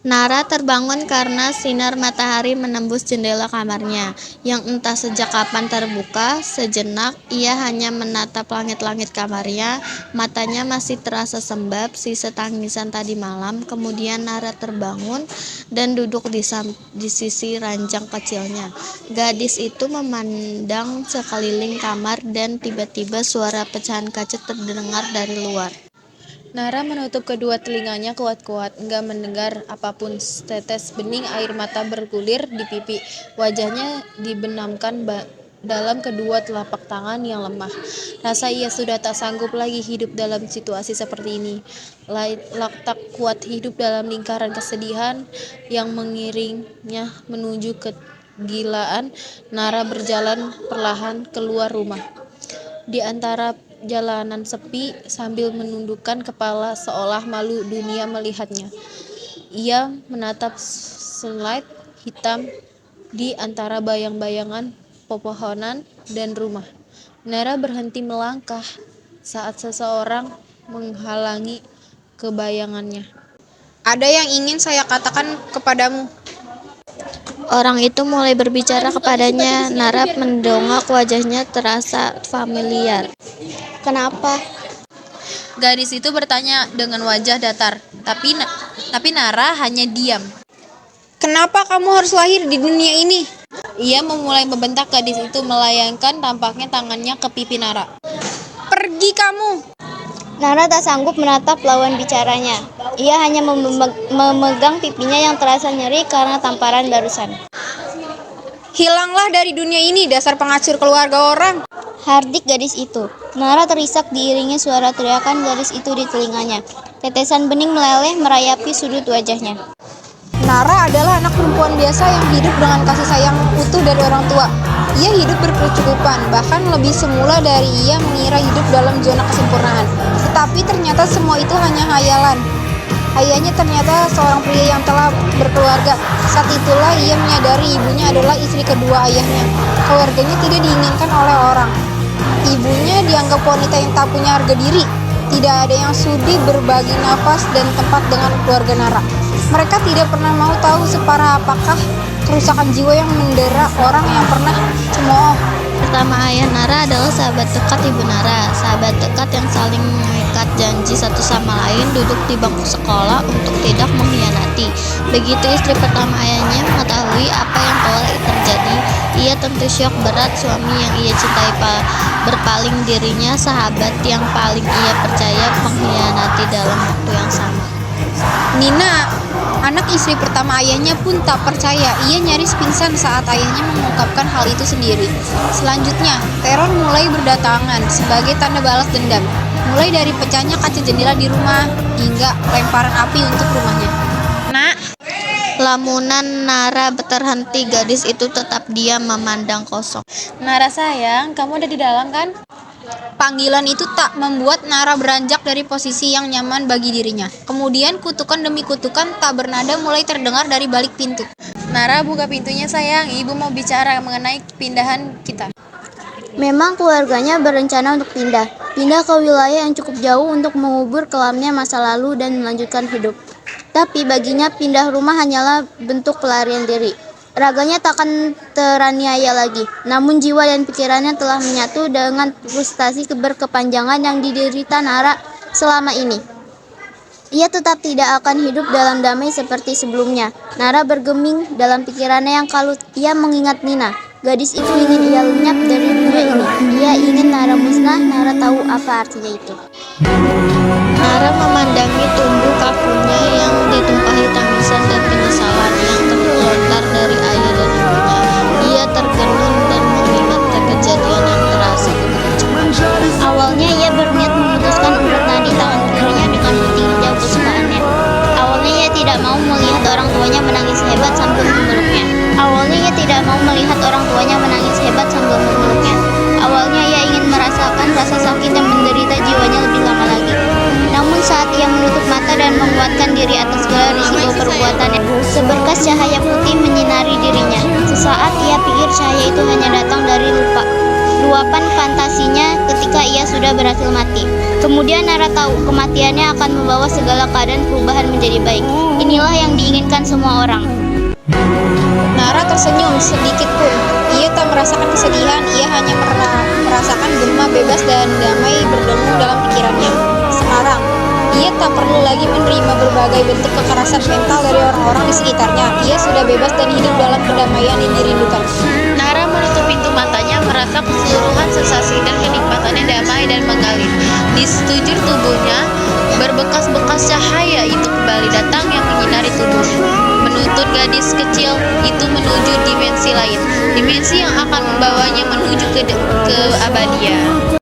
Nara terbangun karena sinar matahari menembus jendela kamarnya, yang entah sejak kapan terbuka. Sejenak, ia hanya menatap langit-langit kamarnya. Matanya masih terasa sembab, sisa tangisan tadi malam. Kemudian Nara terbangun dan duduk di sisi ranjang kecilnya. Gadis itu memandang sekeliling kamar dan tiba-tiba suara pecahan kaca terdengar dari luar. Nara menutup kedua telinganya kuat-kuat, enggak mendengar apapun. Setetes bening air mata bergulir di pipi. Wajahnya dibenamkan dalam kedua telapak tangan yang lemah. Rasa ia sudah tak sanggup lagi hidup dalam situasi seperti ini. Tak kuat hidup dalam lingkaran kesedihan yang mengiringnya menuju kegilaan. Nara berjalan perlahan keluar rumah. Di antara jalanan sepi, sambil menundukkan kepala seolah malu dunia melihatnya. Ia menatap sunlight hitam di antara bayang-bayangan pepohonan dan rumah. Nara berhenti melangkah saat seseorang menghalangi kebayangannya. Ada yang ingin saya katakan kepadamu. Orang itu mulai berbicara kepadanya. Nara mendongak, wajahnya terasa familiar. Kenapa? Gadis itu bertanya dengan wajah datar, tapi Nara hanya diam. Kenapa kamu harus lahir di dunia ini? Ia memulai membentak. Gadis itu melayangkan tampaknya tangannya ke pipi Nara. Pergi kamu! Nara tak sanggup menatap lawan bicaranya. Ia hanya memegang pipinya yang terasa nyeri karena tamparan barusan. Hilanglah dari dunia ini, dasar penghancur keluarga orang. Hardik gadis itu. Nara terisak diiringi suara teriakan gadis itu di telinganya. Tetesan bening meleleh merayapi sudut wajahnya. Nara adalah anak perempuan biasa yang hidup dengan kasih sayang utuh dari orang tua. Ia hidup berkecukupan, bahkan lebih semula dari ia mengira hidup dalam zona kesempurnaan. Tetapi ternyata semua itu hanya hayalan. Ayahnya ternyata seorang pria yang telah berkeluarga. Saat itulah ia menyadari ibunya adalah istri kedua ayahnya. Keluarganya tidak diinginkan oleh orang. Ibunya dianggap wanita yang tak punya harga diri. Tidak ada yang sudi berbagi nafas dan tempat dengan keluarga Nara. Mereka tidak pernah mau tahu separah apakah kerusakan jiwa yang mendera orang yang pernah cemooh. Pertama, ayah Nara adalah sahabat dekat ibu Nara. Sahabat dekat yang saling mengikat janji satu sama lain, duduk di bangku sekolah untuk tidak mengkhianati. Begitu istri pertama ayahnya mengetahui apa yang telah terjadi, ia tentu syok berat. Suami yang ia cintai berpaling dirinya. Sahabat yang paling ia percaya mengkhianati dalam waktu yang sama. Nina, anak istri pertama ayahnya pun tak percaya. Ia nyaris pingsan saat ayahnya mengungkapkan hal itu sendiri. Selanjutnya, teror mulai berdatangan sebagai tanda balas dendam. Mulai dari pecahnya kaca jendela di rumah hingga lemparan api untuk rumahnya. Nak, Lamunan Nara terhenti. Gadis itu tetap diam memandang kosong. Nara sayang, kamu ada di dalam kan? panggilan itu tak membuat Nara beranjak dari posisi yang nyaman bagi dirinya. Kemudian kutukan demi kutukan tak bernada mulai terdengar dari balik pintu. Nara, buka pintunya sayang, ibu mau bicara mengenai pindahan kita. Memang keluarganya berencana untuk pindah ke wilayah yang cukup jauh untuk mengubur kelamnya masa lalu dan melanjutkan hidup. Tapi baginya pindah rumah hanyalah bentuk pelarian diri. Raganya takkan teraniaya lagi, namun jiwa dan pikirannya telah menyatu dengan frustasi berkepanjangan yang diderita Nara selama ini. Ia tetap tidak akan hidup dalam damai seperti sebelumnya. Nara bergeming dalam pikirannya yang kalut. Ia mengingat Nina. Gadis itu ingin ia lenyap dari dunia ini. Ia ingin Nara musnah. Nara tahu apa artinya itu. Nara memandangi tubuh kakunya yang ditumpahi tangisan dan penyesalan yang terlontar dari ayah dan ibunya. Ia tergenun dan mengingat kejadian yang terasa begitu cepat. Awalnya ia berniat memutuskan urat nadi tangan kirinya dengan putih hijau kesukaannya. Awalnya ia tidak mau melihat orang tuanya menangis hebat sambil memeluknya. Awalnya ia ingin merasakan rasa sakit yang menderita jiwanya lebih lama lagi. Namun saat ia menutup mata dan menguatkan diri atas segala risiko perbuatannya, seberkas cahaya putih menyinari dirinya. Sesaat ia pikir cahaya itu hanya datang dari luapan fantasinya ketika ia ia sudah berhasil mati. Kemudian Nara tahu kematiannya akan membawa segala keadaan perubahan menjadi baik. Inilah yang diinginkan semua orang. Nara tersenyum sedikit pun. Ia tak merasakan kesedihan, ia hanya merasakan gema bebas dan damai berdengung dalam pikirannya. Sekarang, ia tak perlu lagi menerima berbagai bentuk kekerasan mental dari orang-orang di sekitarnya. Ia sudah bebas dan hidup dalam kedamaian yang dirindukan. Nara menutup pintu matanya, merasa keseluruhan sensasi dan kenikmatannya damai dan mengalir. Di sekujur tubuhnya, berbekas-bekas cahaya itu kembali datang yang menyinari tubuhnya. Menuntun gadis kecil itu menuju dimensi lain, dimensi yang akan membawanya menuju ke abadian.